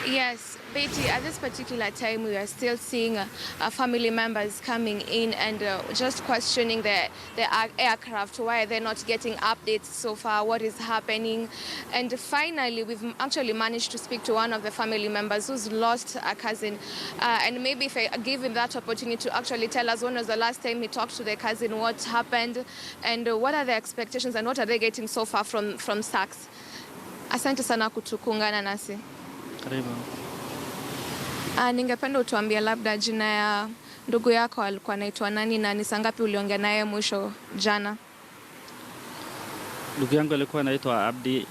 Yes, Betty, at this particular time, we are still seeing family members coming in and just questioning the aircraft. Why are they not getting updates so far? What is happening? And finally, we've actually managed to speak to one of the family members who's lost a cousin. And maybe if I give him that opportunity to actually tell us when was the last time he talked to the cousin, what happened, and what are the expectations and what are they getting so far from SACS. Asante sana kuungana nasi. Karibu. Ningependa utuambie labda jina ya ndugu yako alikuwa anaitwa nani na ni saa ngapi uliongea naye mwisho jana? Ndugu yangu alikuwa anaitwa Abdi.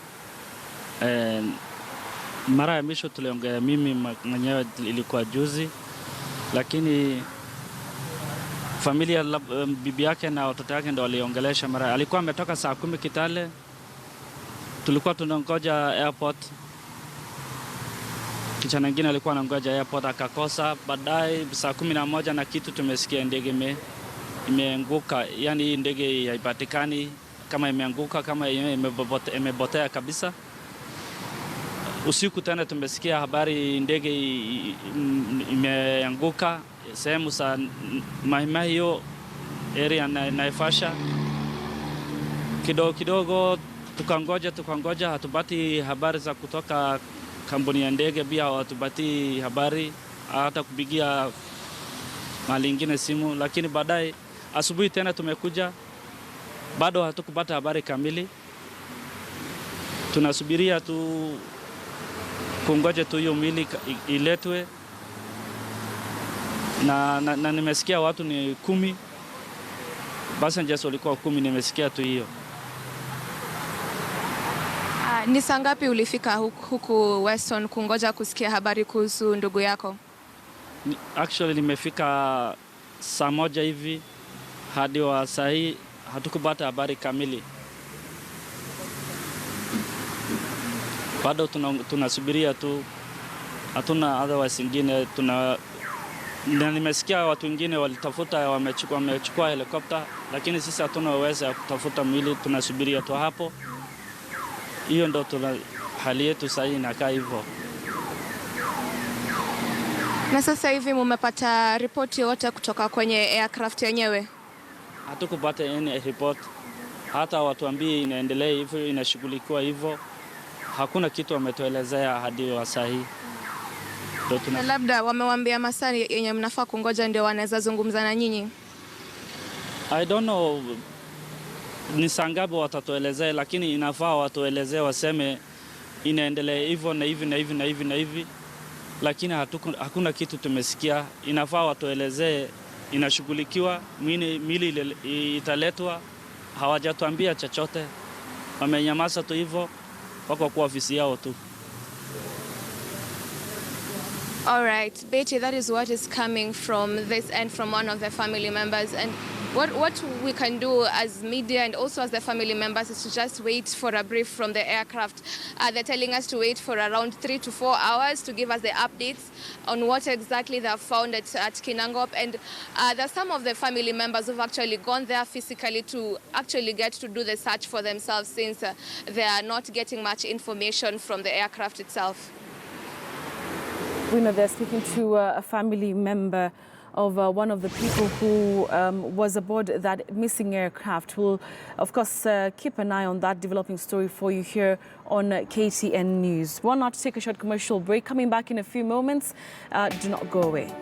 Mara ya mwisho tuliongea mimi mwenyewe ilikuwa juzi, lakini familia bibi yake na watoto wake ndio waliongelesha mara. Alikuwa ametoka saa 10 Kitale. Tulikuwa tunangoja airport. Kijana mwingine alikuwa anangoja airport akakosa. Baadaye saa 11 na kitu tumesikia ndege imeanguka. Yaani ndege haipatikani kama imeanguka, kama imebotea kabisa. Usiku tena tumesikia habari ndege imeanguka sehemu za Mahimahio area na Naivasha. Kidogo tukangoja hatupati habari za kutoka kampuni ya ndege, pia hatupati habari, hata kupigia mahali ingine simu. Lakini baadaye asubuhi tena tumekuja, bado hatukupata habari kamili. Tunasubiria tu kungoja tu hiyo mili iletwe, na nimesikia watu ni 10, passengers walikuwa 10, nimesikia tu hiyo. Ni saa ngapi ulifika huku Weston kungoja kusikia habari kuhusu ndugu yako? Actually nimefika saa 1 hivi, hadi wa saa hii hatukupata habari kamili. Bado tunasubiria tu, hatuna otherwise ingine. Na nimesikia watu wengine walitafuta, wamechukua helikopta, lakini sisi hatuna uwezo ya kutafuta mwili, tunasubiria tu hapo. Hiyo ndo hali yetu sasa inakaa hivyo. Na sasa hivi mmepata ripoti yote kutoka kwenye aircraft yenyewe? Hatukupata any report. Hata watuambie inaendelea hivyo, inashughulikiwa hivyo. Hakuna kitu wametuelezea hadi wa saa hii. Na labda wamewaambia masaa yenye mnafaa kungoja ndio wanaweza zungumza na nyinyi? I don't know ni saa ngapi watatuelezea, lakini inafaa watuelezee, waseme inaendelea hivyo na hivi na hivi na hivi na hivi, lakini hakuna kitu tumesikia. Inafaa watuelezee inashughulikiwa, mili italetwa. Hawajatuambia chochote, wamenyamaza tu hivyo, wako kwa ofisi yao tu. All right, Betty, that is what is coming from this and from one of the family members. And what we can do as media and also as the family members is to just wait for a brief from the aircraft. They're telling us to wait for around 3 to 4 hours to give us the updates on what exactly they have found at Kinangop. And there's some of the family members who've actually gone there physically to actually get to do the search for themselves, since they are not getting much information from the aircraft itself. We know they're speaking to a family member of one of the people who was aboard that missing aircraft. We'll, of course, keep an eye on that developing story for you here on KTN News. We'll not take a short commercial break. Coming back in a few moments. Do not go away.